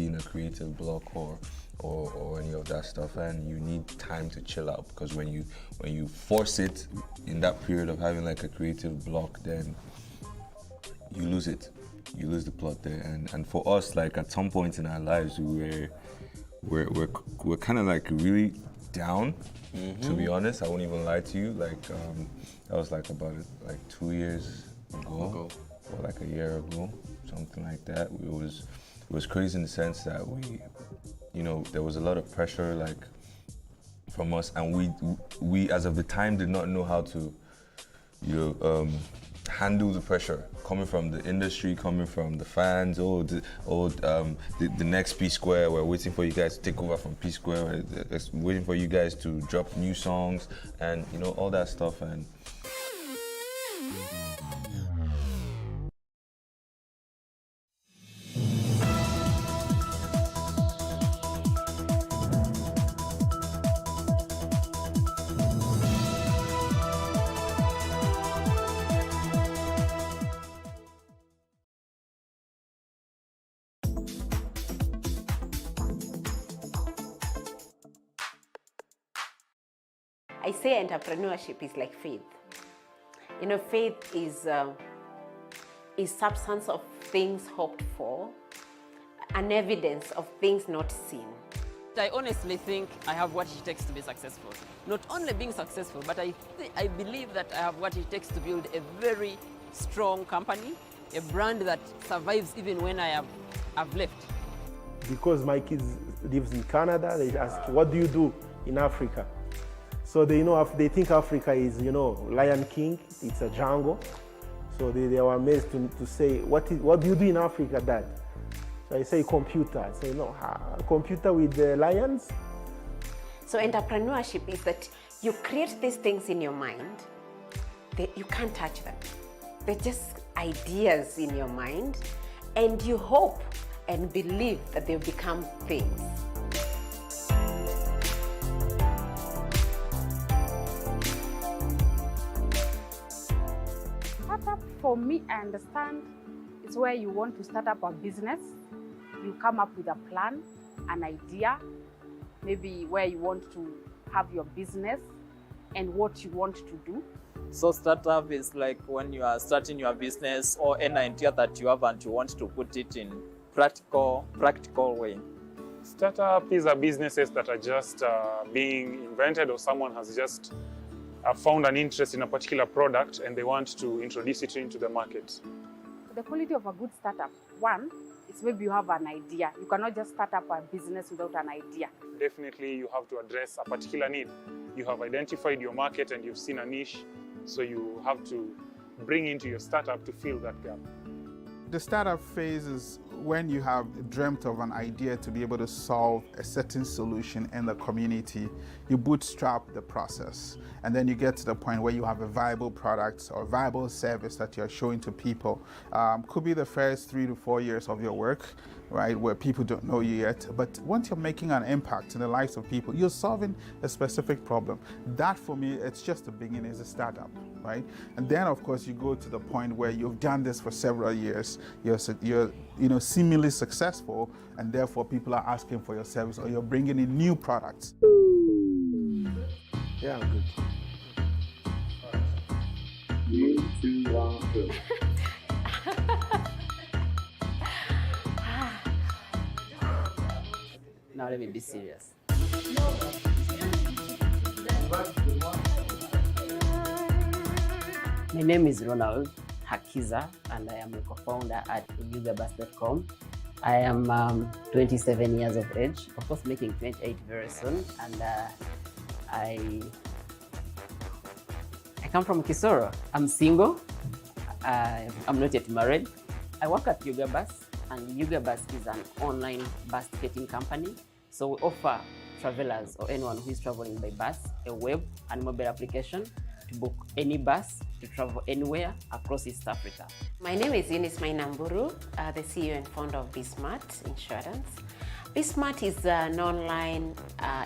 in a creative block or any of that stuff, and you need time to chill out, because when you force it in that period of having like a creative block, then you lose it. You lose the plot there. And for us, like at some point in our lives, we're kind of like really down. To be honest, I won't even lie to you. Like that was like about 2 years ago, or like a year ago, something like that. It was crazy in the sense that there was a lot of pressure like from us, and we as of the time did not know how to handle the pressure coming from the industry, coming from the fans. The next P Square, we're waiting for you guys to take over from P Square, we're waiting for you guys to drop new songs, and all that stuff. And I say entrepreneurship is like faith. Faith is substance of things hoped for, an evidence of things not seen. I honestly think I have what it takes to be successful. Not only being successful, but I believe that I have what it takes to build a very strong company, a brand that survives even when I have left. Because my kids lives in Canada, they ask, what do you do in Africa? So they think Africa is, Lion King, it's a jungle. So they were amazed to say, what do you do in Africa, Dad? So I say computer. I say, no, computer with the lions? So entrepreneurship is that you create these things in your mind, you can't touch them. They're just ideas in your mind, and you hope and believe that they'll become things. Startup, for me, I understand, it's where you want to start up a business. You come up with a plan, an idea, maybe where you want to have your business and what you want to do. So startup is like when you are starting your business or an idea that you have and you want to put it in practical way. Startup is businesses that are just being invented, or someone has just found an interest in a particular product and they want to introduce it into the market. The quality of a good startup, one, is maybe you have an idea. You cannot just start up a business without an idea. Definitely you have to address a particular need. You have identified your market and you've seen a niche, so you have to bring into your startup to fill that gap. The startup phase is when you have dreamt of an idea to be able to solve a certain solution in the community. You bootstrap the process, and then you get to the point where you have a viable product or viable service that you're showing to people. Could be the first 3 to 4 years of your work, right, where people don't know you yet. But once you're making an impact in the lives of people, you're solving a specific problem. That, for me, it's just the beginning, is a startup, right? And then, of course, you go to the point where you've done this for several years. You're seemingly successful, and therefore people are asking for your service, or you're bringing in new products. Yeah, good. 3, 2, 1, go. Now let me be serious. My name is Ronald Hakiza, and I am a co-founder at yugabus.com. I am 27 years of age, of course making 28 very soon, and I come from Kisoro. I'm single, I'm not yet married. I work at Yugabus, and Yugabus is an online bus ticketing company. So we offer travelers or anyone who is traveling by bus a web and mobile application to book any bus to travel anywhere across East Africa. My name is Eunice Mainamburu, the CEO and founder of Bismart Insurance. Bismart is an online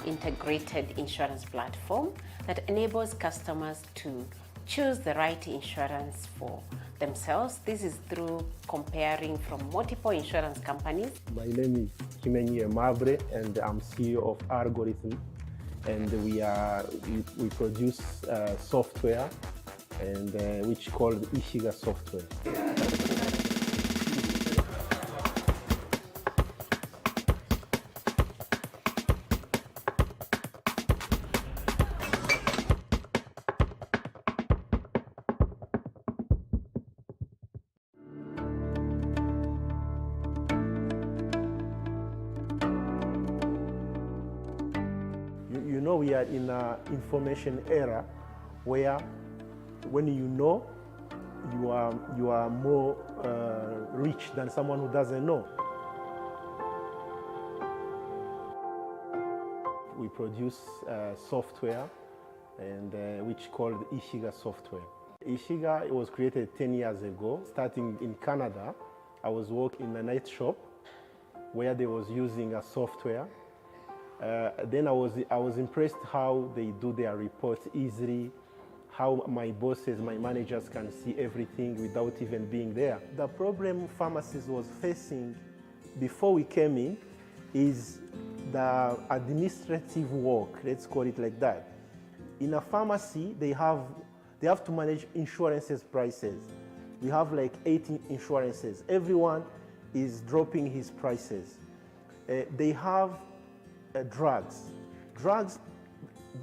integrated insurance platform that enables customers to choose the right insurance for themselves. This is through comparing from multiple insurance companies. My name is Kimenyi Mabre, and I'm CEO of Algorithm, and we produce software, and which called Ishiga software. You know, we are in an information era where when you know, you are more rich than someone who doesn't know. We produce software, and which called Ishiga software. Ishiga was created 10 years ago, starting in Canada. I was working in a night shop where they was using a software. Then I was impressed how they do their reports easily, how my bosses, my managers can see everything without even being there. The problem pharmacists was facing before we came in is the administrative work, let's call it like that. In a pharmacy, they have to manage insurances prices. We have like 18 insurances. Everyone is dropping his prices. They have drugs. Drugs,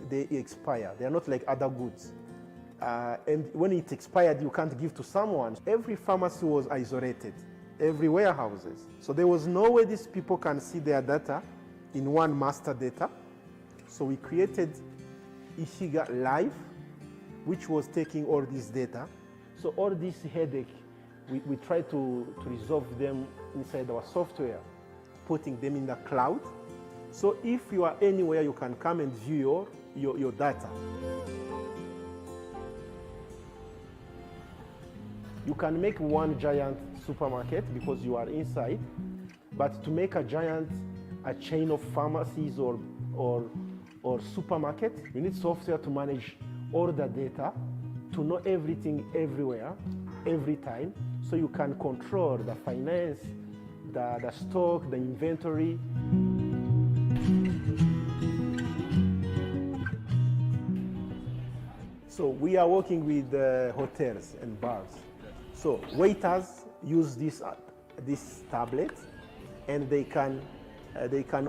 they expire. They are not like other goods. And when it expired, you can't give to someone. Every pharmacy was isolated, every warehouses. So there was no way these people can see their data in one master data. So we created Ishiga Live, which was taking all this data. So all this headache, we try to resolve them inside our software, putting them in the cloud. So if you are anywhere, you can come and view your data. You can make one giant supermarket because you are inside, but to make a chain of pharmacies or supermarket, you need software to manage all the data, to know everything everywhere, every time, so you can control the finance, the stock, the inventory. So we are working with hotels and bars. So waiters use this tablet, and they can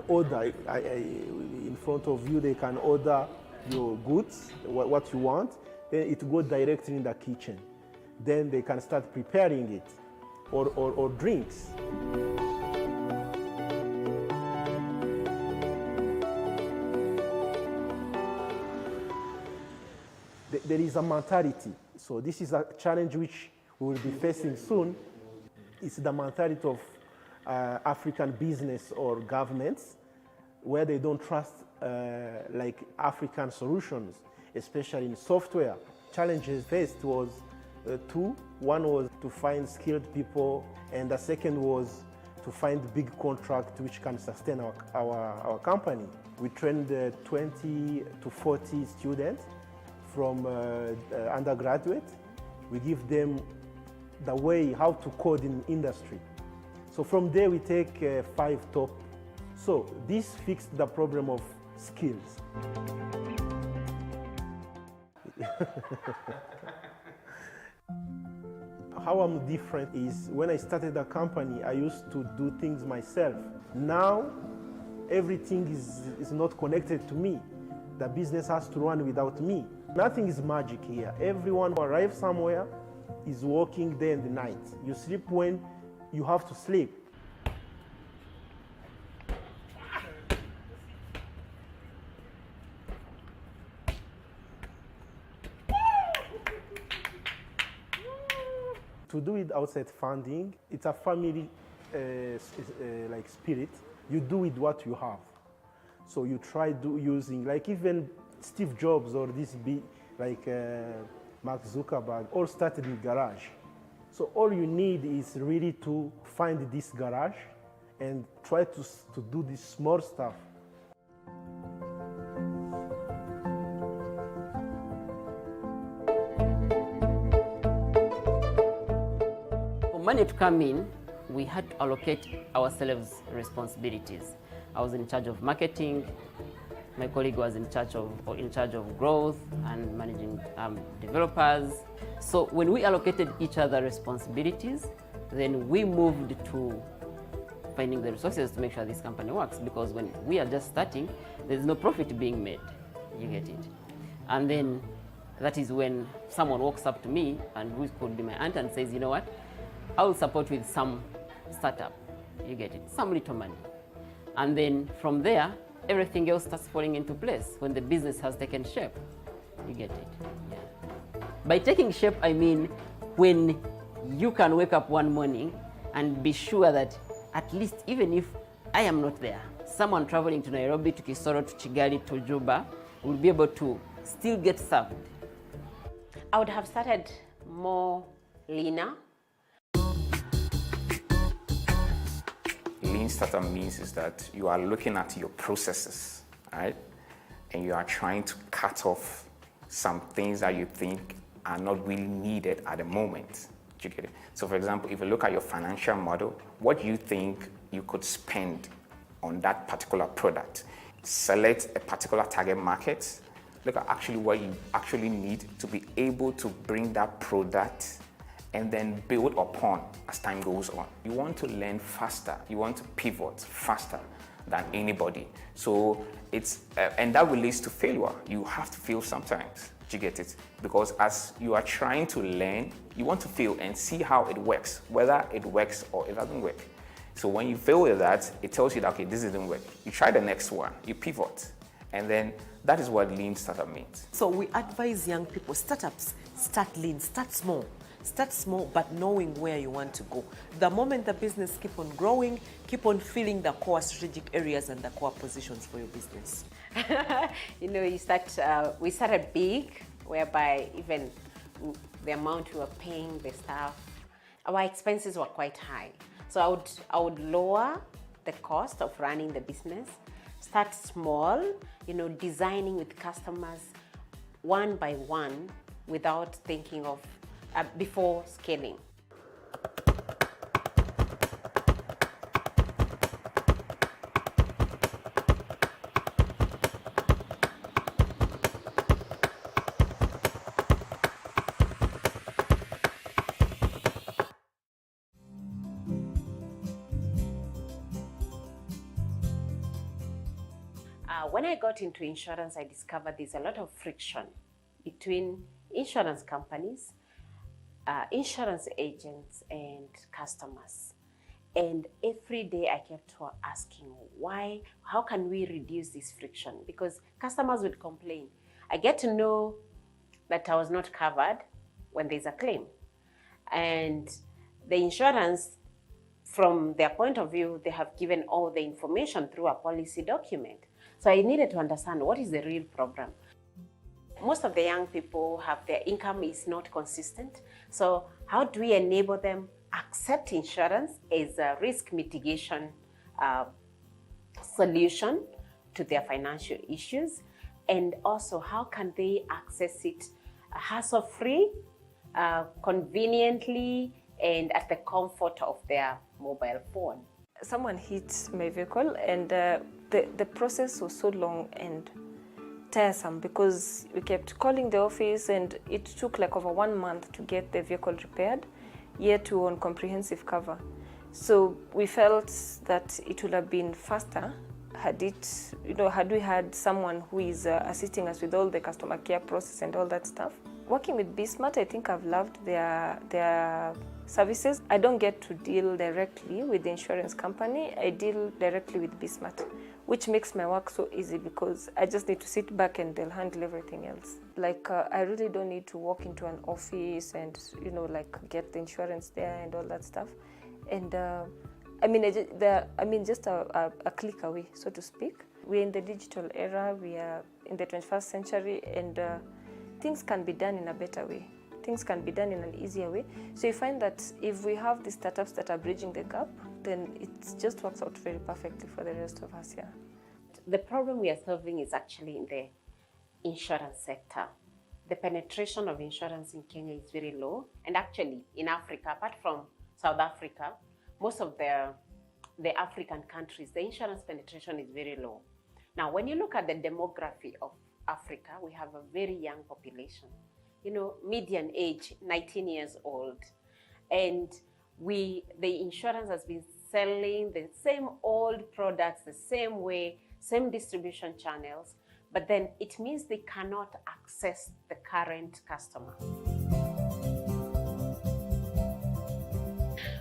order in front of you. They can order your goods, what you want. Then it goes directly in the kitchen. Then they can start preparing it, or drinks. There is a mentality. So this is a challenge which we will be facing soon. It's the mentality of African business or governments, where they don't trust like African solutions, especially in software. Challenges faced was two. One was to find skilled people, and the second was to find big contract which can sustain our company. We trained 20 to 40 students from undergraduate. We give them the way how to code in industry. So from there we take 5 top. So this fixed the problem of skills. How I'm different is when I started the company, I used to do things myself. Now everything is not connected to me. The business has to run without me. Nothing is magic here. Everyone who arrives somewhere is working day and night. You sleep when you have to sleep. To do it outside funding, it's a family like spirit. You do with what you have. So you try using, like even Steve Jobs or this Mark Zuckerberg, all started in garage. So all you need is really to find this garage and try to do this small stuff. When it come in, we had to allocate ourselves responsibilities. I was in charge of marketing. My colleague was in charge of growth and managing developers. So when we allocated each other responsibilities, then we moved to finding the resources to make sure this company works, because when we are just starting, there's no profit being made. You get it? And then that is when someone walks up to me, and who could be my aunt, and says, you know what, I will support with some startup. You get it? Some little money. And then from there, everything else starts falling into place when the business has taken shape. You get it? Yeah. By taking shape, I mean when you can wake up one morning and be sure that at least even if I am not there, someone traveling to Nairobi, to Kisoro, to Kigali, to Juba will be able to still get served. I would have started more leaner. Lean startup means is that you are looking at your processes, right? And you are trying to cut off some things that you think are not really needed at the moment. Do you get it? So for example, if you look at your financial model, what you think you could spend on that particular product, select a particular target market, look at actually what you actually need to be able to bring that product and then build upon as time goes on. You want to learn faster. You want to pivot faster than anybody. So it's, and that relates to failure. You have to fail sometimes. Do you get it? Because as you are trying to learn, you want to fail and see how it works, whether it works or it doesn't work. So when you fail with that, it tells you that, okay, this didn't work. You try the next one, you pivot. And then that is what lean startup means. So we advise young people, startups, start lean, start small. Start small, but knowing where you want to go. The moment the business keep on growing, keep on filling the core strategic areas and the core positions for your business. You know, we started big, whereby even the amount we were paying the staff, our expenses were quite high. So I would lower the cost of running the business, start small, you know, designing with customers one by one without thinking of before scaling. When I got into insurance, I discovered there's a lot of friction between insurance companies, insurance agents, and customers. And every day I kept asking, how can we reduce this friction? Because customers would complain. I get to know that I was not covered when there's a claim. And the insurance, from their point of view, they have given all the information through a policy document. So I needed to understand what is the real problem. Most of the young people have their income is not consistent. So how do we enable them accept insurance as a risk mitigation solution to their financial issues? And also, how can they access it hassle-free, conveniently, and at the comfort of their mobile phone? Someone hit my vehicle, and the process was so long and tiresome because we kept calling the office, and it took like over 1 month to get the vehicle repaired, yet we were on comprehensive cover. So we felt that it would have been faster had we had someone who is assisting us with all the customer care process and all that stuff. Working with BSmart, I think I've loved their services. I don't get to deal directly with the insurance company. I deal directly with BSmart, which makes my work so easy because I just need to sit back and they'll handle everything else. I really don't need to walk into an office and, get the insurance there and all that stuff. And just a click away, so to speak. We're in the digital era, we are in the 21st century, and things can be done in a better way. Things can be done in an easier way. So you find that if we have the startups that are bridging the gap, then it just works out very perfectly for the rest of us here. The problem we are solving is actually in the insurance sector. The penetration of insurance in Kenya is very low. And actually, in Africa, apart from South Africa, most of the African countries, the insurance penetration is very low. Now, when you look at the demography of Africa, we have a very young population. You know, median age, 19 years old. And the insurance has been selling the same old products, the same way, same distribution channels, but then it means they cannot access the current customer.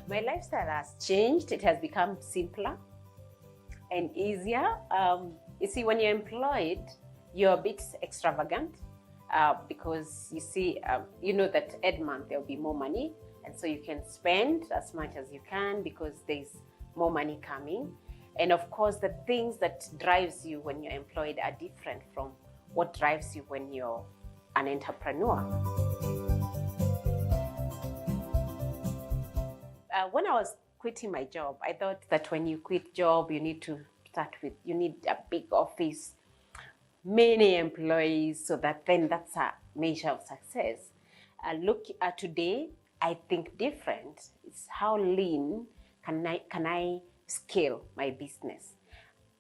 My lifestyle has changed. It has become simpler and easier. You see, when you're employed, you're a bit extravagant because you see, you know that every month there'll be more money, and so you can spend as much as you can because there's more money coming. And of course, the things that drives you when you're employed are different from what drives you when you're an entrepreneur. When I was quitting my job, I thought that when you quit job, you need to you need a big office, many employees, so that then that's a measure of success. Look, today, I think different. It's how lean can I scale my business?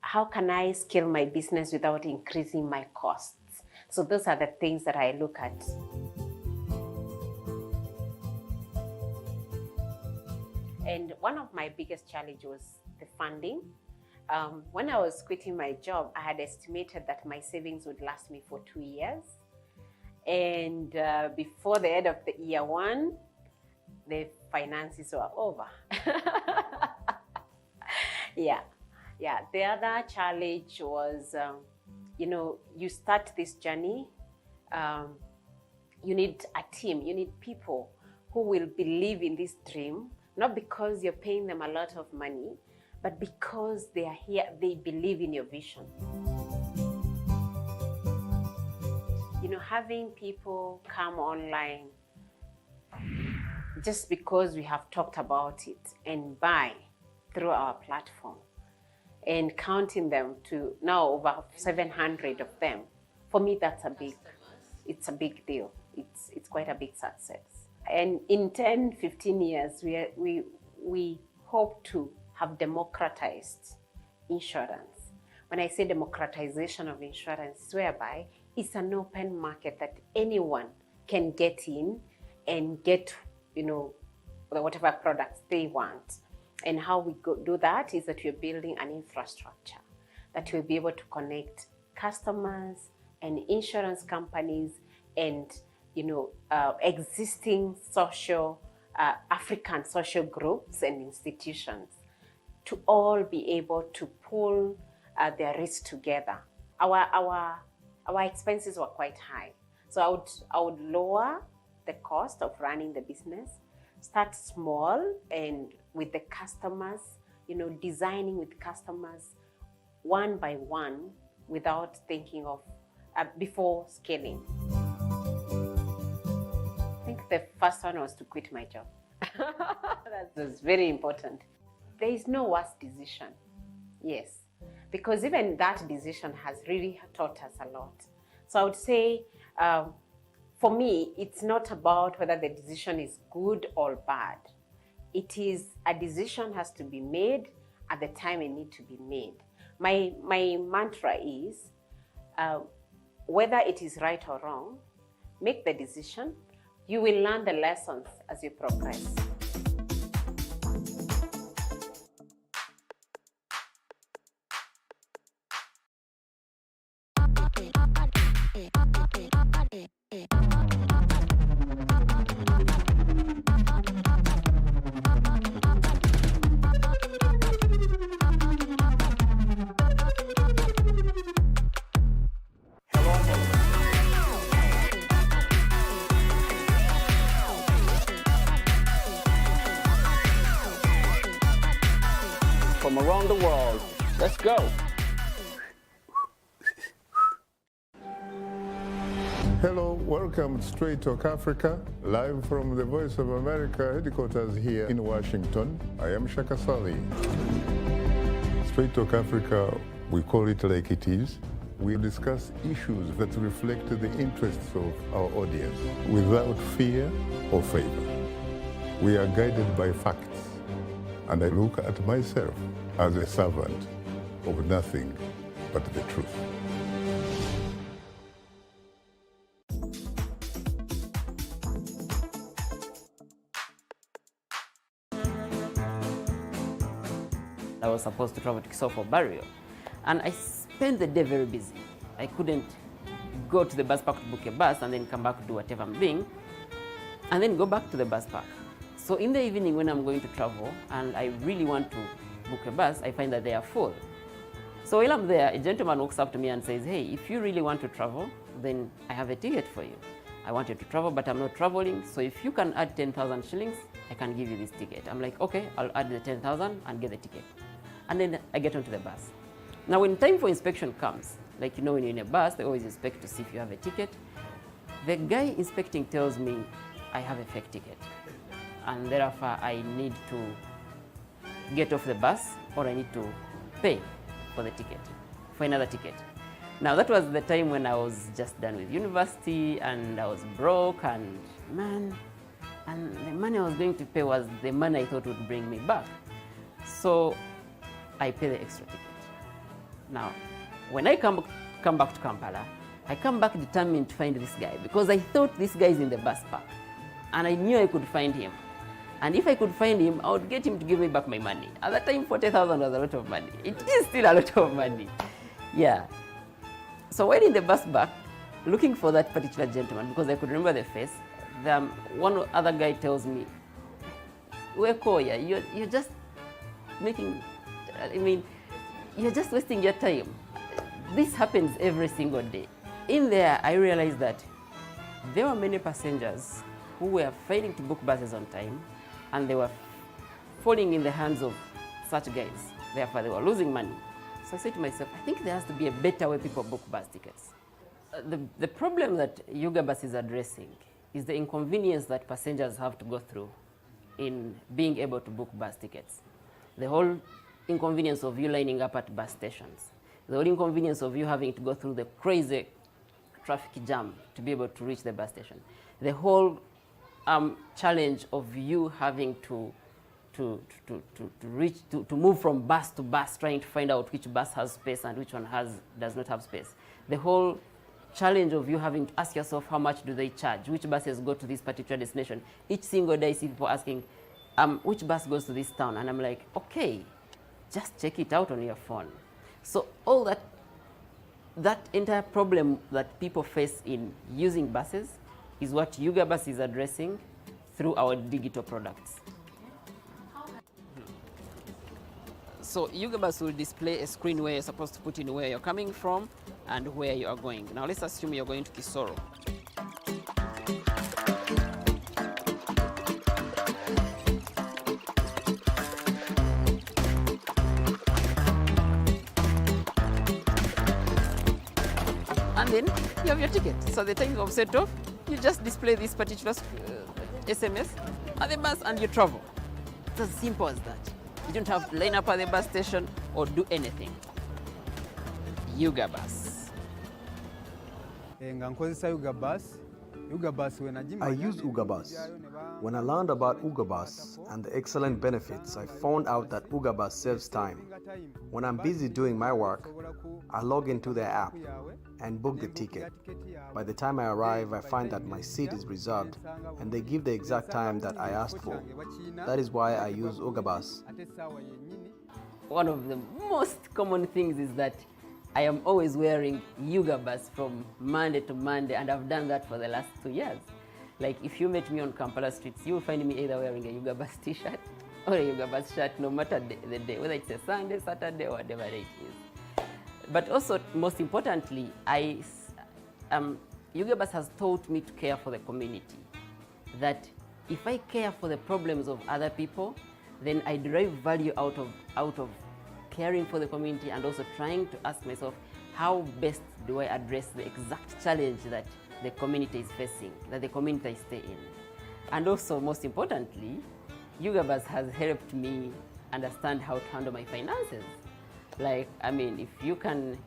How can I scale my business without increasing my costs? So those are the things that I look at. And one of my biggest challenges was the funding. When I was quitting my job, I had estimated that my savings would last me for 2 years. And before the end of the year one, the finances were over. Yeah. The other challenge was, you know, you start this journey, you need a team, you need people who will believe in this dream, not because you're paying them a lot of money, but because they are here, they believe in your vision. You know, having people come online just because we have talked about it and buy through our platform, and counting them to now over 700 of them, for me it's a big deal. It's quite a big success. And in 10, 15 years, we hope to have democratized insurance. When I say democratization of insurance, whereby it's an open market that anyone can get in and get, you know, whatever products they want. And how we do that is that we're building an infrastructure that will be able to connect customers and insurance companies and, you know, existing social, African social groups and institutions to all be able to pull their risk together. Our expenses were quite high. So I would lower the cost of running the business, start small and with the customers, you know, designing with customers one by one without thinking of before scaling. I think the first one was to quit my job. That's very important. There is no worse decision. Yes, because even that decision has really taught us a lot. So I would say, for me, it's not about whether the decision is good or bad. It is a decision has to be made at the time it needs to be made. My mantra is, whether it is right or wrong, make the decision. You will learn the lessons as you progress. From around the world. Let's go. Hello, welcome to Straight Talk Africa, live from the Voice of America headquarters here in Washington. I am Shaka Sali. Straight Talk Africa, we call it like it is. We discuss issues that reflect the interests of our audience without fear or favor. We are guided by facts. And I look at myself as a servant of nothing but the truth. I was supposed to travel to Kisoro for burial, and I spent the day very busy. I couldn't go to the bus park to book a bus and then come back to do whatever I'm doing, and then go back to the bus park. So in the evening when I'm going to travel and I really want to book a bus, I find that they are full. So while I'm there, a gentleman walks up to me and says, hey, if you really want to travel, then I have a ticket for you. I want you to travel, but I'm not traveling, so if you can add 10,000 shillings, I can give you this ticket. I'm like, okay, I'll add the 10,000 and get the ticket. And then I get onto the bus. Now when time for inspection comes, like you know when you're in a bus, they always inspect to see if you have a ticket. The guy inspecting tells me I have a fake ticket, and therefore I need to get off the bus or I need to pay for the ticket, for another ticket. Now that was the time when I was just done with university and I was broke, and man, and the money I was going to pay was the money I thought would bring me back. So I pay the extra ticket. Now, when I come back to Kampala, I come back determined to find this guy because I thought this guy is in the bus park and I knew I could find him. And if I could find him, I would get him to give me back my money. At that time, 40,000 was a lot of money. It is still a lot of money. Yeah. So while in the bus back, looking for that particular gentleman, because I could remember the face, one other guy tells me, Wekoya, you're just making, you're just wasting your time. This happens every single day. In there, I realized that there were many passengers who were failing to book buses on time, and they were falling in the hands of such guys. Therefore, they were losing money. So I said to myself, I think there has to be a better way people book bus tickets. The problem that Yuga Bus is addressing is the inconvenience that passengers have to go through in being able to book bus tickets. The whole inconvenience of you lining up at bus stations. The whole inconvenience of you having to go through the crazy traffic jam to be able to reach the bus station. The whole challenge of you having to move from bus to bus, trying to find out which bus has space and which one does not have space. The whole challenge of you having to ask yourself how much do they charge, which buses go to this particular destination. Each single day I see people asking, which bus goes to this town? And I'm like, okay, just check it out on your phone. So all that entire problem that people face in using buses is what Yuga Bus is addressing through our digital products. So Yuga Bus will display a screen where you're supposed to put in where you're coming from and where you are going. Now let's assume you're going to Kisoro. And then you have your ticket. So the time of set off, you just display this particular SMS at the bus and you travel. It's as simple as that. You don't have to line up at the bus station or do anything. Yuga Bus. I use Yuga Bus. When I learned about Yuga Bus and the excellent benefits, I found out that Yuga Bus saves time. When I'm busy doing my work, I log into their app and book the ticket. By the time I arrive, I find that my seat is reserved and they give the exact time that I asked for. That is why I use Yuga Bus. One of the most common things is that I am always wearing Yuga Bus from Monday to Monday, and I've done that for the last 2 years. Like if you met me on Kampala streets, you'll find me either wearing a Yuga Bus t-shirt or a Yuga Bus shirt, no matter the day, whether it's a Sunday, Saturday, or whatever it is. But also, most importantly, Yuga Bus has taught me to care for the community. That if I care for the problems of other people, then I derive value out of caring for the community and also trying to ask myself, how best do I address the exact challenge that the community is facing, that the community I stay in. And also, most importantly, Yuga Bus has helped me understand how to handle my finances. Like, if you can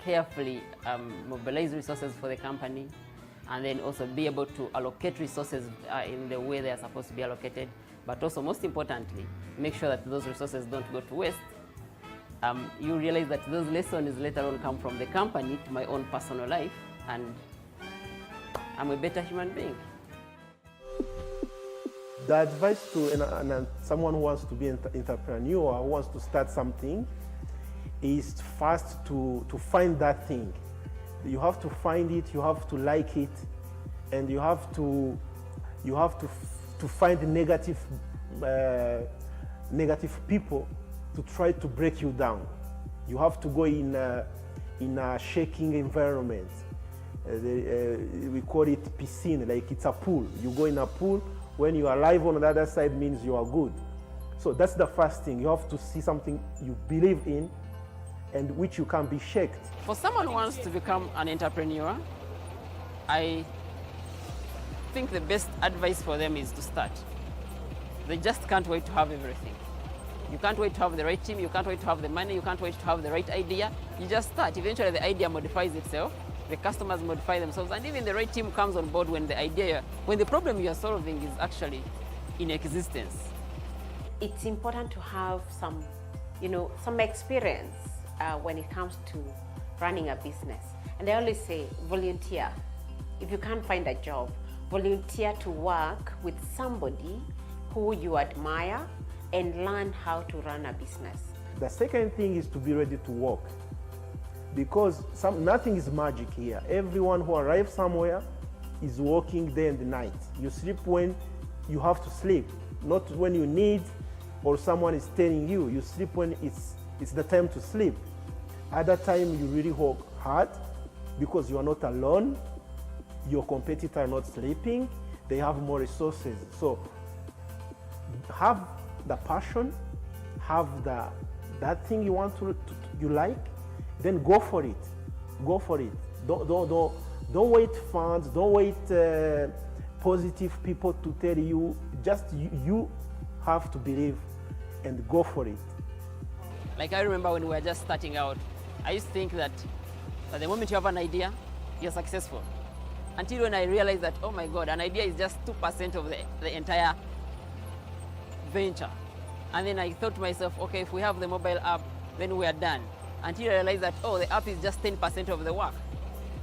carefully mobilize resources for the company and then also be able to allocate resources in the way they are supposed to be allocated, but also most importantly, make sure that those resources don't go to waste. You realize that those lessons later on come from the company to my own personal life, and I'm a better human being. The advice to someone who wants to be an entrepreneur, who wants to start something, is first to find that thing. You have to find it, you have to like it, and you have to find negative people to try to break you down. You have to go in a shaking environment. We call it piscine, like it's a pool. You go in a pool, when you are alive on the other side means you are good. So that's the first thing. You have to see something you believe in and which you can be shaken. For someone who wants to become an entrepreneur, I think the best advice for them is to start. They just can't wait to have everything. You can't wait to have the right team, you can't wait to have the money, you can't wait to have the right idea. You just start. Eventually the idea modifies itself, the customers modify themselves, and even the right team comes on board when the problem you are solving is actually in existence. It's important to have some experience when it comes to running a business. And I always say, volunteer. If you can't find a job, volunteer to work with somebody who you admire and learn how to run a business. The second thing is to be ready to work, because nothing is magic here. Everyone who arrives somewhere is working day and night. You sleep when you have to sleep, not when you need or someone is telling you. You sleep when it's the time to sleep. At that time, you really work hard because you are not alone. Your competitors are not sleeping. They have more resources. So have the passion, have that thing you want you like, then go for it. Go for it. Don't wait funds. Don't wait positive people to tell you. Just you have to believe and go for it. Like I remember when we were just starting out, I used to think that the moment you have an idea, you're successful. Until when I realized that, oh my God, an idea is just 2% of the entire venture. And then I thought to myself, okay, if we have the mobile app, then we are done. Until I realized that, oh, the app is just 10% of the work.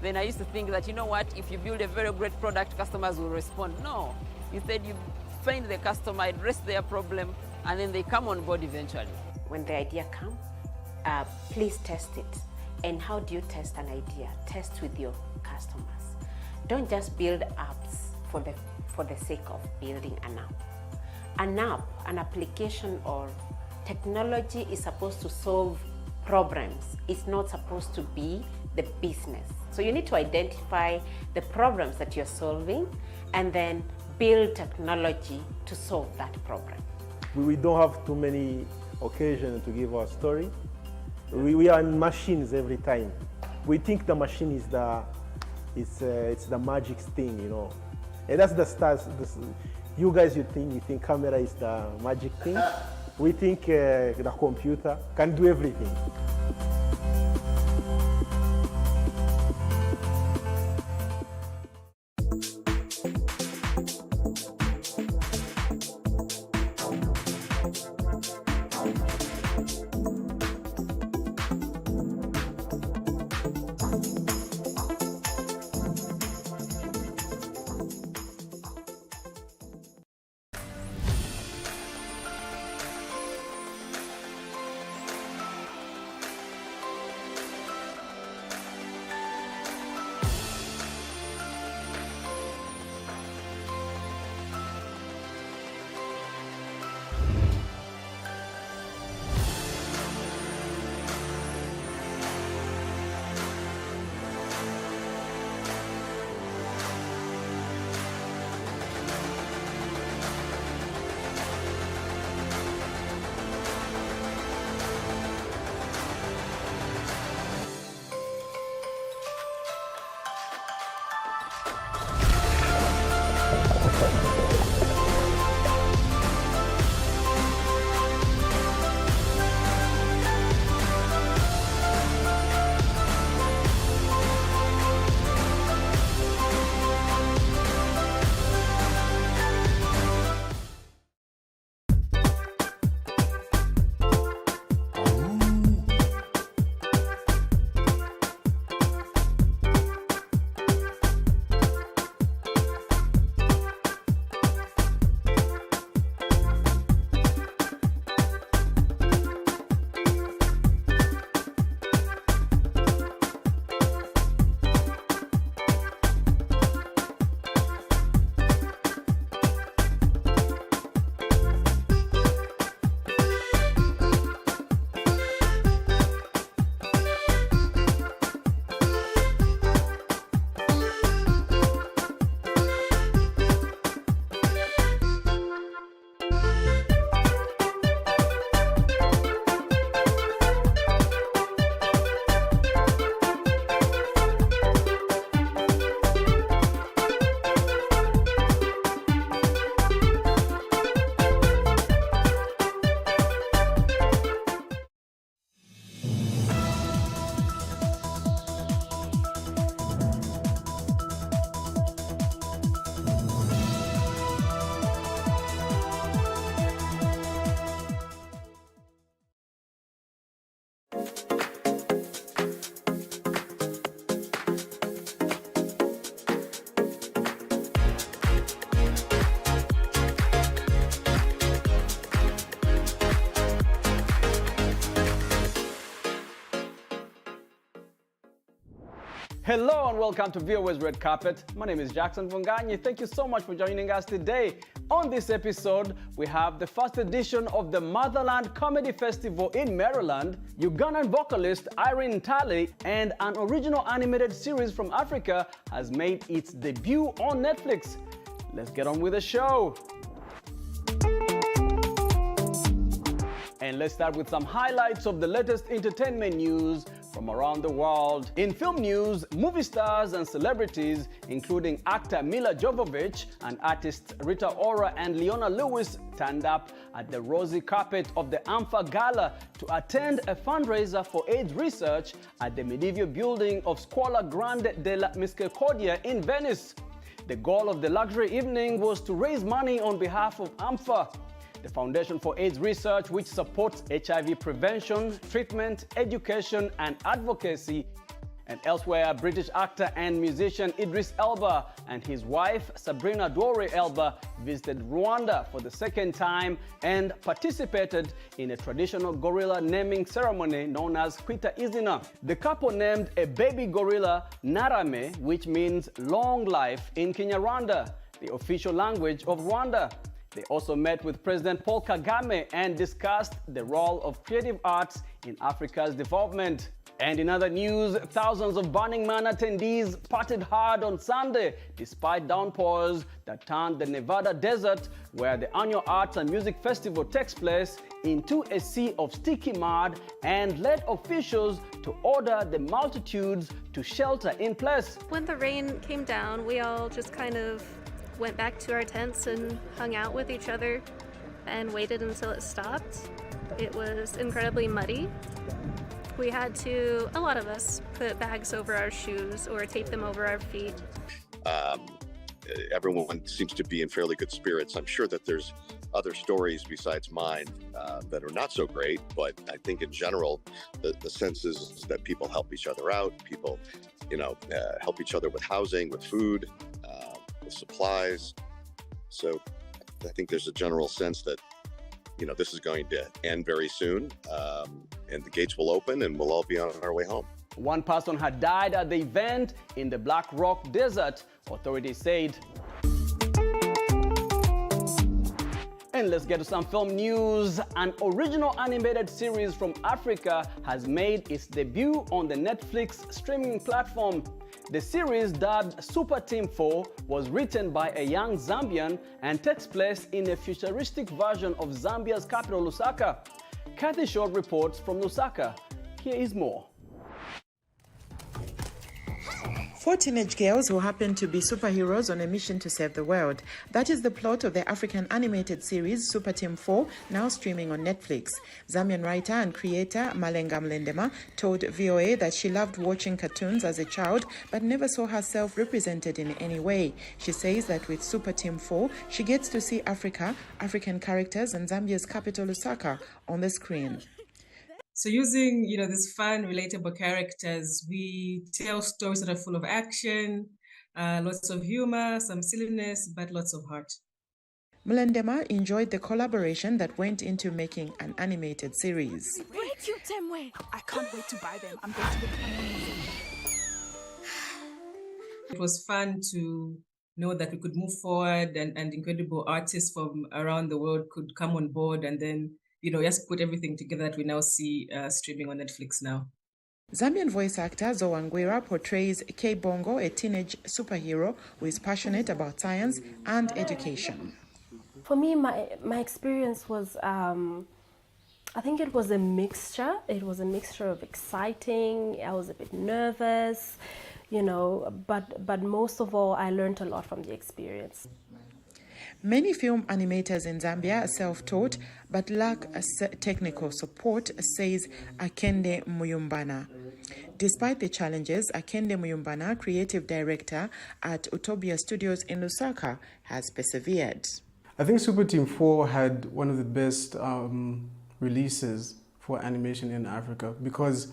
Then I used to think that, you know what, if you build a very great product, customers will respond. No, instead you find the customer, address their problem, and then they come on board eventually. When the idea comes, please test it. And how do you test an idea? Test with your customers. Don't just build apps for the sake of building an app. An app, an application or technology is supposed to solve problems. It's not supposed to be the business. So you need to identify the problems that you're solving and then build technology to solve that problem. We don't have too many occasions to give our story. We are in machines every time. We think the machine is it's the magic thing, you know. And that's the stars. You guys, you think camera is the magic thing. We think the computer can do everything. Hello and welcome to VOA's Red Carpet. My name is Jackson Vunganyi. Thank you so much for joining us today. On this episode, we have the first edition of the Motherland Comedy Festival in Maryland, Ugandan vocalist Irene Talley, and an original animated series from Africa has made its debut on Netflix. Let's get on with the show. And let's start with some highlights of the latest entertainment news from around the world. In film news, movie stars and celebrities, including actor Mila Jovovich and artists Rita Ora and Leona Lewis, turned up at the rosy carpet of the AMFA Gala to attend a fundraiser for AIDS research at the medieval building of Scuola Grande della Misericordia in Venice. The goal of the luxury evening was to raise money on behalf of AMFA, the Foundation for AIDS Research, which supports HIV prevention, treatment, education, and advocacy. And elsewhere, British actor and musician Idris Elba and his wife Sabrina Dore Elba visited Rwanda for the second time and participated in a traditional gorilla naming ceremony known as Kwita Izina. The couple named a baby gorilla Narame, which means long life in Kinyarwanda, the official language of Rwanda. They also met with President Paul Kagame and discussed the role of creative arts in Africa's development. And in other news, thousands of Burning Man attendees partied hard on Sunday despite downpours that turned the Nevada desert, where the annual Arts and Music Festival takes place, into a sea of sticky mud and led officials to order the multitudes to shelter in place. When the rain came down, we all just kind of went back to our tents and hung out with each other and waited until it stopped. It was incredibly muddy. We had to, a lot of us, put bags over our shoes or tape them over our feet. Everyone seems to be in fairly good spirits. I'm sure that there's other stories besides mine that are not so great, but I think in general, the sense is that people help each other out. People, help each other with housing, with food, with supplies. So I think there's a general sense that, this is going to end very soon, and the gates will open and we'll all be on our way home. One person had died at the event in the Black Rock Desert, authorities said. And let's get to some film news. An original animated series from Africa has made its debut on the Netflix streaming platform. The series, dubbed Super Team 4, was written by a young Zambian and takes place in a futuristic version of Zambia's capital, Lusaka. Kathy Short reports from Lusaka. Here is more. 4 teenage girls who happen to be superheroes on a mission to save the world. That is the plot of the African animated series Super Team 4, now streaming on Netflix. Zambian writer and creator Malenga Mlendema told VOA that she loved watching cartoons as a child but never saw herself represented in any way. She says that with Super Team 4, she gets to see Africa, African characters, and Zambia's capital Lusaka on the screen. So using, these fun, relatable characters, we tell stories that are full of action, lots of humor, some silliness, but lots of heart. Mlendema enjoyed the collaboration that went into making an animated series. Very cute, Temwe. I can't wait to buy them. I'm going to get them. It was fun to know that we could move forward and incredible artists from around the world could come on board and then just put everything together that we now see streaming on Netflix now. Zambian voice actor Zoangwira portrays K Bongo, a teenage superhero who is passionate about science and education. For me, my experience was, I think it was a mixture. It was a mixture of exciting. I was a bit nervous, but most of all, I learned a lot from the experience. Many film animators in Zambia are self-taught but lack technical support, says Akende Muyumbana. Despite the challenges, Akende Muyumbana, creative director at Utopia Studios in Lusaka, has persevered. I think Super Team 4 had one of the best releases for animation in Africa because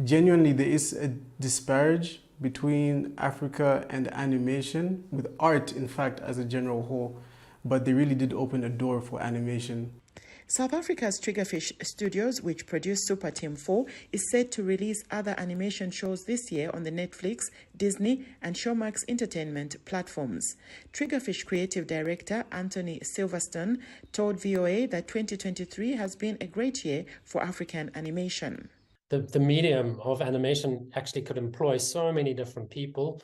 genuinely there is a disparage between Africa and animation, with art, in fact, as a general whole. But they really did open a door for animation. South Africa's Triggerfish Studios, which produced Super Team 4, is set to release other animation shows this year on the Netflix, Disney, and Showmax Entertainment platforms. Triggerfish creative director Anthony Silverstone told VOA that 2023 has been a great year for African animation. The medium of animation actually could employ so many different people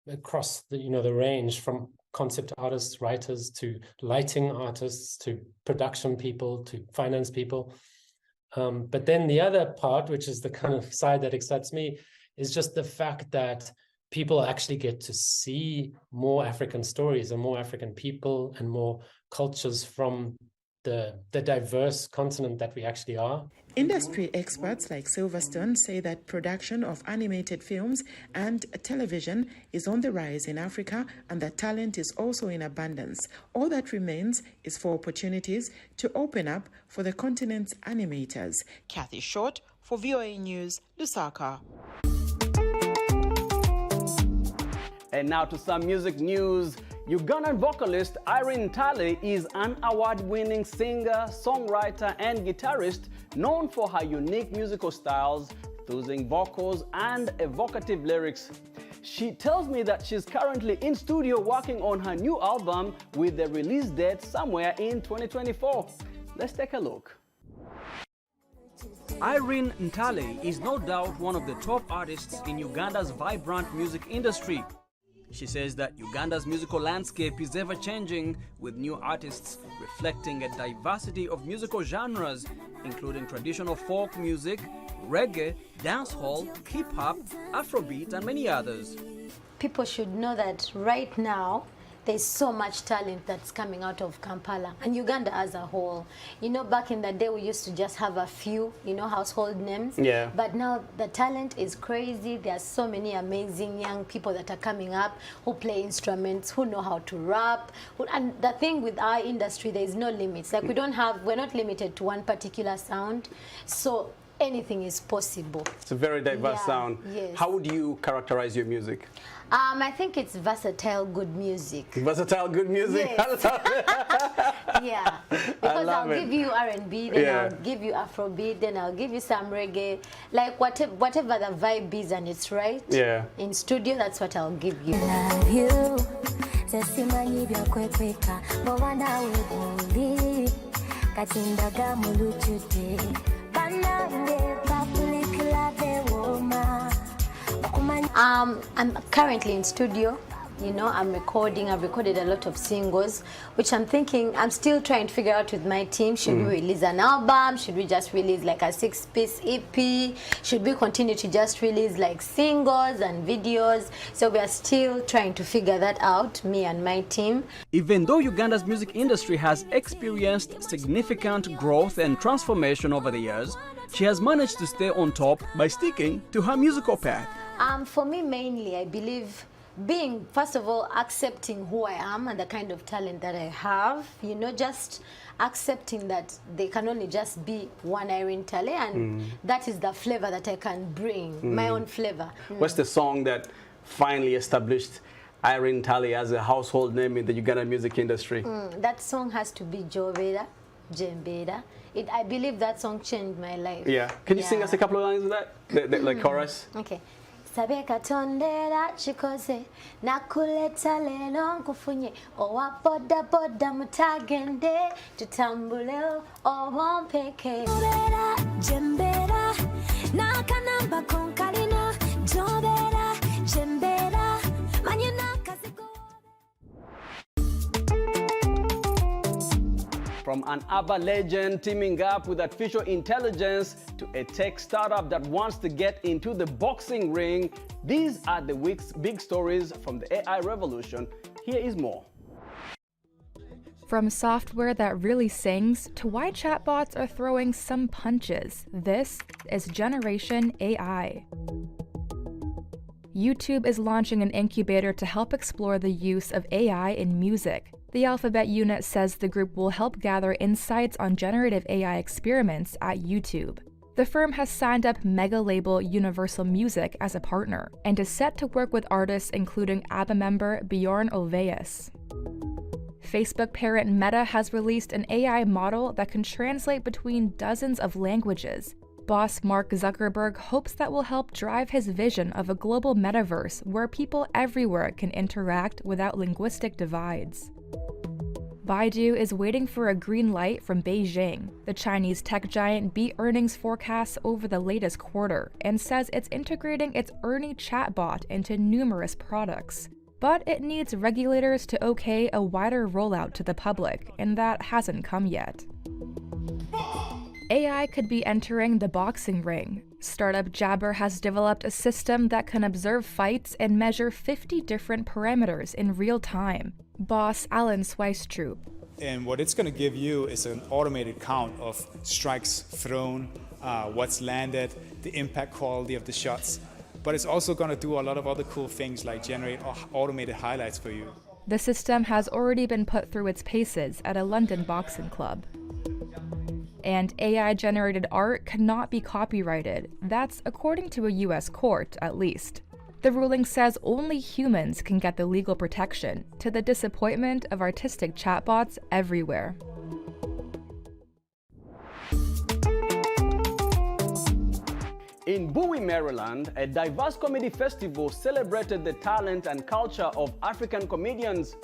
across the range, from concept artists, writers, to lighting artists, to production people, to finance people. But then the other part, which is the kind of side that excites me, is just the fact that people actually get to see more African stories and more African people and more cultures from the diverse continent that we actually are. Industry experts like Silverstone say that production of animated films and television is on the rise in Africa, and that talent is also in abundance. All that remains is for opportunities to open up for the continent's animators. Kathy Short for VOA News, Lusaka. And now to some music news. Ugandan vocalist Irene Ntale is an award-winning singer, songwriter, and guitarist known for her unique musical styles, soothing vocals, and evocative lyrics. She tells me that she's currently in studio working on her new album with the release date somewhere in 2024. Let's take a look. Irene Ntale is no doubt one of the top artists in Uganda's vibrant music industry. She says that Uganda's musical landscape is ever-changing, with new artists reflecting a diversity of musical genres, including traditional folk music, reggae, dancehall, hip-hop, Afrobeat, and many others. People should know that right now, there's so much talent that's coming out of Kampala and Uganda as a whole. Back in the day, we used to just have a few, household names. Yeah. But now the talent is crazy. There are so many amazing young people that are coming up who play instruments, who know how to rap. And the thing with our industry, there is no limits. Like we're not limited to one particular sound. So anything is possible. It's a very diverse sound. Yes. How would you characterize your music? I think it's versatile, good music. Versatile, good music. Yes. Yeah, because I'll give you R&B, then I'll give you Afrobeat, then I'll give you some reggae, like whatever the vibe is and it's right. Yeah. In studio, that's what I'll give you. Love you. I'm currently in studio. I've recorded a lot of singles, which I'm still trying to figure out with my team. Should we release an album? Should we just release like a 6-piece EP? Should we continue to just release like singles and videos? So we are still trying to figure that out, me and my team. Even though Uganda's music industry has experienced significant growth and transformation over the years, she has managed to stay on top by sticking to her musical path. For me, mainly, I believe being, first of all, accepting who I am and the kind of talent that I have, just accepting that they can only just be one Irene Ntale, and that is the flavor that I can bring, my own flavor. What's the song that finally established Irene Ntale as a household name in the Ugandan music industry? That song has to be Jobera, Jembera. I believe that song changed my life. Yeah. Can you sing us a couple of lines of that? The chorus? Okay. Sabe katondera chikoze nakuleta lelo nkufunye owa boda boda mutagende tutambule owompeke jobera jembera nakanamba konkalina jobera jembera manyina From an ABBA legend teaming up with artificial intelligence to a tech startup that wants to get into the boxing ring, these are the week's big stories from the AI revolution. Here is more. From software that really sings to why chatbots are throwing some punches, this is Generation AI. YouTube is launching an incubator to help explore the use of AI in music. The Alphabet unit says the group will help gather insights on generative AI experiments at YouTube. The firm has signed up mega label Universal Music as a partner and is set to work with artists including ABBA member Bjorn Ulvaeus. Facebook parent Meta has released an AI model that can translate between dozens of languages. Boss Mark Zuckerberg hopes that will help drive his vision of a global metaverse where people everywhere can interact without linguistic divides. Baidu is waiting for a green light from Beijing. The Chinese tech giant beat earnings forecasts over the latest quarter and says it's integrating its Ernie chatbot into numerous products. But it needs regulators to okay a wider rollout to the public, and that hasn't come yet. AI could be entering the boxing ring. Startup Jabber has developed a system that can observe fights and measure 50 different parameters in real time. Boss Alan Swystrup. And what it's going to give you is an automated count of strikes thrown, what's landed, the impact quality of the shots. But it's also going to do a lot of other cool things like generate automated highlights for you. The system has already been put through its paces at a London boxing club. And AI-generated art cannot be copyrighted. That's according to a US court, at least. The ruling says only humans can get the legal protection, to the disappointment of artistic chatbots everywhere. In Bowie, Maryland, a diverse comedy festival celebrated the talent and culture of African comedians.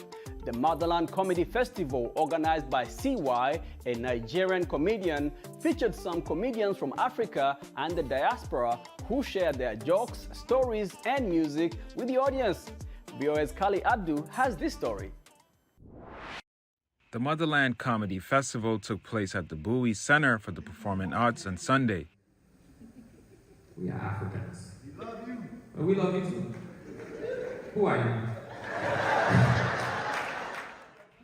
The Motherland Comedy Festival, organized by CY, a Nigerian comedian, featured some comedians from Africa and the diaspora who shared their jokes, stories, and music with the audience. VOA's Kali Abdu has this story. The Motherland Comedy Festival took place at the Bowie Center for the Performing Arts on Sunday. We are Africans. We love you. And we love you too. Who are you?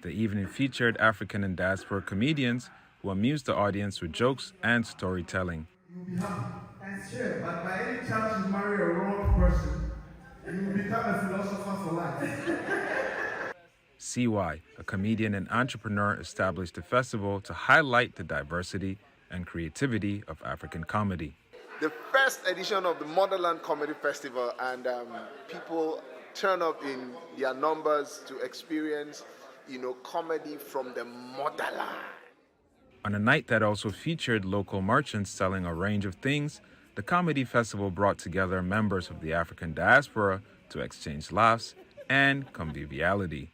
The evening featured African and diaspora comedians who amused the audience with jokes and storytelling. You'll be happy. That's true, but by any chance you marry a wrong person, you will become a philosopher for life. CY, a comedian and entrepreneur, established the festival to highlight the diversity and creativity of African comedy. The first edition of the Motherland Comedy Festival, and people turn up in their numbers to experience comedy from the motherland. On a night that also featured local merchants selling a range of things, the comedy festival brought together members of the African diaspora to exchange laughs and conviviality.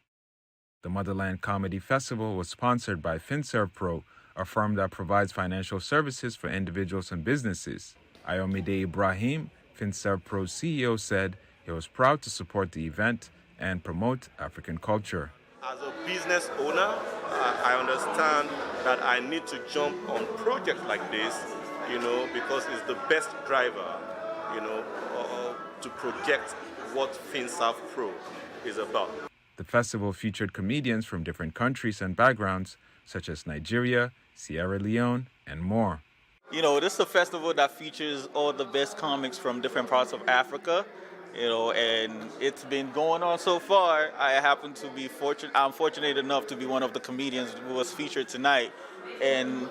The Motherland Comedy Festival was sponsored by FinServ Pro, a firm that provides financial services for individuals and businesses. Ayomide Ibrahim, FinServ Pro's CEO, said he was proud to support the event and promote African culture. As a business owner, I understand that I need to jump on projects like this, because it's the best driver, to project what FinServ Pro is about. The festival featured comedians from different countries and backgrounds, such as Nigeria, Sierra Leone, and more. This is a festival that features all the best comics from different parts of Africa. And it's been going on so far. I happen to be I'm fortunate enough to be one of the comedians who was featured tonight. And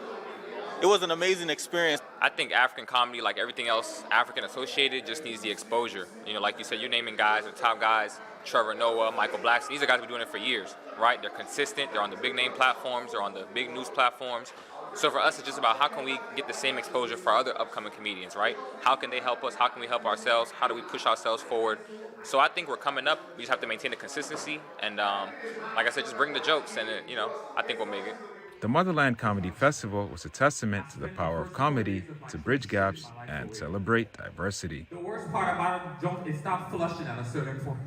it was an amazing experience. I think African comedy, like everything else African associated, just needs the exposure. Like you said, you're naming guys, the top guys, Trevor Noah, Michael Blackson. These are guys who've been doing it for years, right? They're consistent. They're on the big name platforms. They're on the big news platforms. So for us, it's just about how can we get the same exposure for other upcoming comedians, right? How can they help us? How can we help ourselves? How do we push ourselves forward? So I think we're coming up. We just have to maintain the consistency. And like I said, just bring the jokes and, I think we'll make it. The Motherland Comedy Festival was a testament to the power of comedy to bridge gaps and celebrate diversity. The worst part about a joke is stop flushing at a certain point.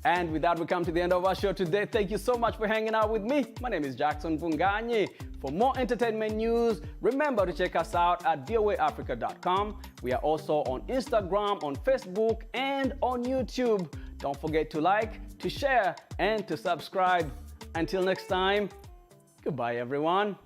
And with that, we come to the end of our show today. Thank you so much for hanging out with me. My name is Jackson Bunganyi. For more entertainment news, remember to check us out at voaafrica.com. We are also on Instagram, on Facebook, and on YouTube. Don't forget to like, to share, and to subscribe. Until next time, goodbye, everyone.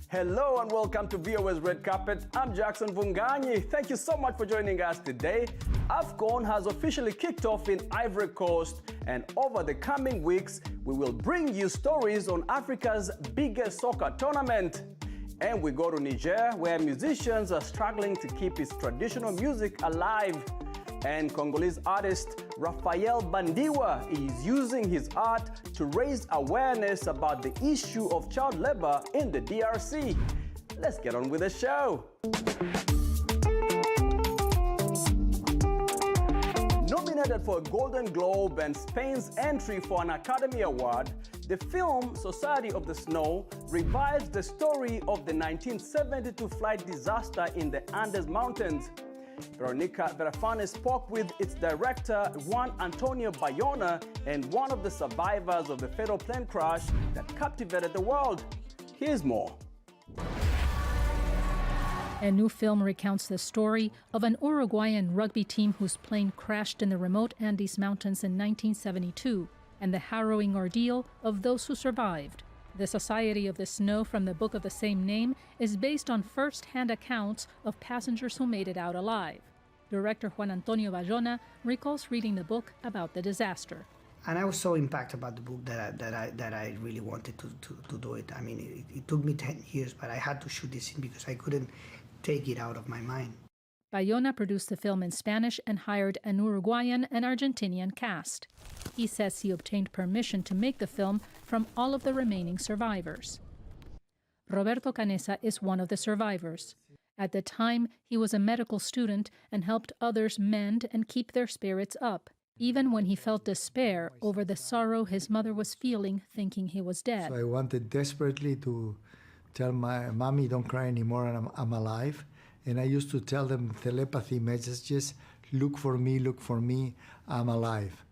Hello and welcome to VOA's Red Carpet. I'm Jackson Vunganyi. Thank you so much for joining us today. AFCON has officially kicked off in Ivory Coast, and over the coming weeks, we will bring you stories on Africa's biggest soccer tournament. And we go to Niger, where musicians are struggling to keep its traditional music alive. And Congolese artist Raphael Bandiwa is using his art to raise awareness about the issue of child labor in the DRC. Let's get on with the show. Nominated for a Golden Globe and Spain's entry for an Academy Award, the film Society of the Snow revives the story of the 1972 flight disaster in the Andes Mountains. Veronica Verafane spoke with its director, Juan Antonio Bayona, and one of the survivors of the fatal plane crash that captivated the world. Here's more. A new film recounts the story of an Uruguayan rugby team whose plane crashed in the remote Andes Mountains in 1972, and the harrowing ordeal of those who survived. The Society of the Snow from the book of the same name is based on first-hand accounts of passengers who made it out alive. Director Juan Antonio Bayona recalls reading the book about the disaster. And I was so impacted about the book that I really wanted to do it. I mean, it took me 10 years, but I had to shoot this scene because I couldn't take it out of my mind. Bayona produced the film in Spanish and hired an Uruguayan and Argentinian cast. He says he obtained permission to make the film from all of the remaining survivors. Roberto Canessa is one of the survivors. At the time, he was a medical student and helped others mend and keep their spirits up, even when he felt despair over the sorrow his mother was feeling, thinking he was dead. So I wanted desperately to tell my mommy, don't cry anymore, I'm alive. And I used to tell them telepathy messages, look for me, I'm alive.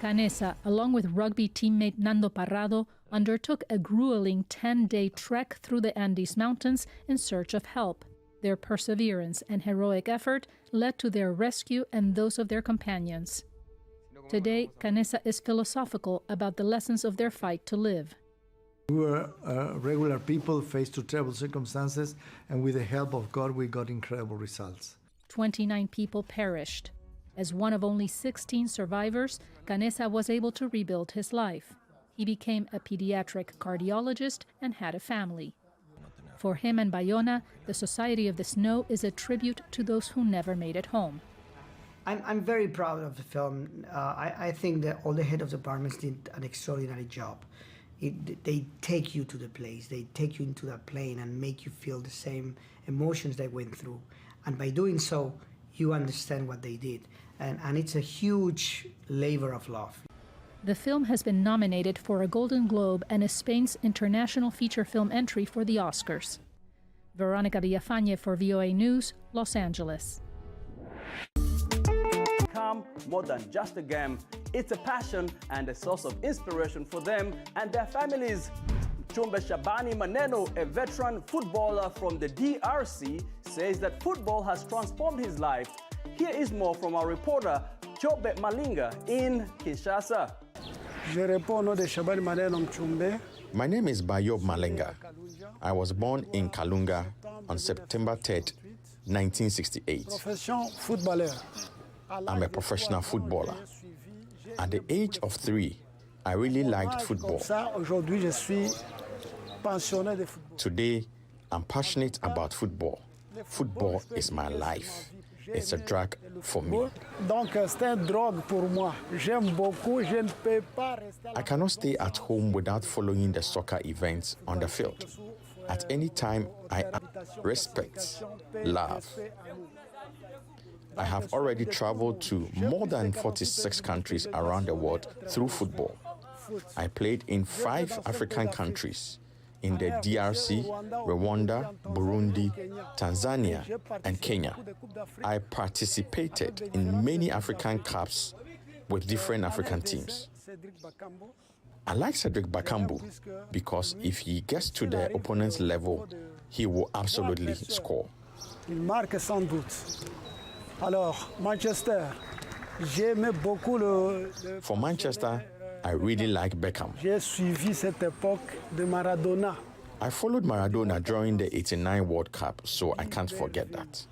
Canessa, along with rugby teammate Nando Parrado, undertook a grueling 10-day trek through the Andes Mountains in search of help. Their perseverance and heroic effort led to their rescue and those of their companions. Today, Canessa is philosophical about the lessons of their fight to live. We were regular people faced to terrible circumstances, and with the help of God, we got incredible results. 29 people perished. As one of only 16 survivors, Canessa was able to rebuild his life. He became a pediatric cardiologist and had a family. For him and Bayona, the Society of the Snow is a tribute to those who never made it home. I'm very proud of the film. I think that all the head of departments did an extraordinary job. They take you to the place, they take you into that plane and make you feel the same emotions they went through. And by doing so, you understand what they did. And it's a huge labor of love. The film has been nominated for a Golden Globe and is Spain's international feature film entry for the Oscars. Veronica Villafañe for VOA News, Los Angeles. More than just a game, it's a passion and a source of inspiration for them and their families. Chumbe Shabani Maneno, a veteran footballer from the DRC, says that football has transformed his life. Here is more from our reporter, Chobe Malinga in Kinshasa. My name is Bayob Malenga. I was born in Kalunga on September 3rd, 1968. I'm a professional footballer. At the age of 3, I really liked football. Today, I'm passionate about football. Football is my life. It's a drug for me. I cannot stay at home without following the soccer events on the field. At any time, I respect, love. I have already traveled to more than 46 countries around the world through football. I played in 5 African countries, in the DRC, Rwanda, Burundi, Tanzania, and Kenya. I participated in many African Cups with different African teams. I like Cedric Bakambu because if he gets to the opponent's level, he will absolutely score. For Manchester, I really like Beckham. I followed Maradona during the '89 World Cup, so I can't forget that.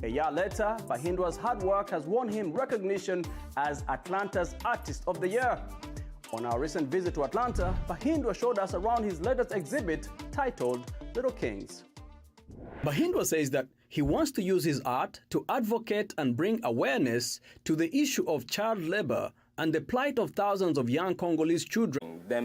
A year later, Bahindwa's hard work has won him recognition as Atlanta's Artist of the Year. On our recent visit to Atlanta, Bahindwa showed us around his latest exhibit titled Little Kings. Bahindwa says that he wants to use his art to advocate and bring awareness to the issue of child labor and the plight of thousands of young Congolese children.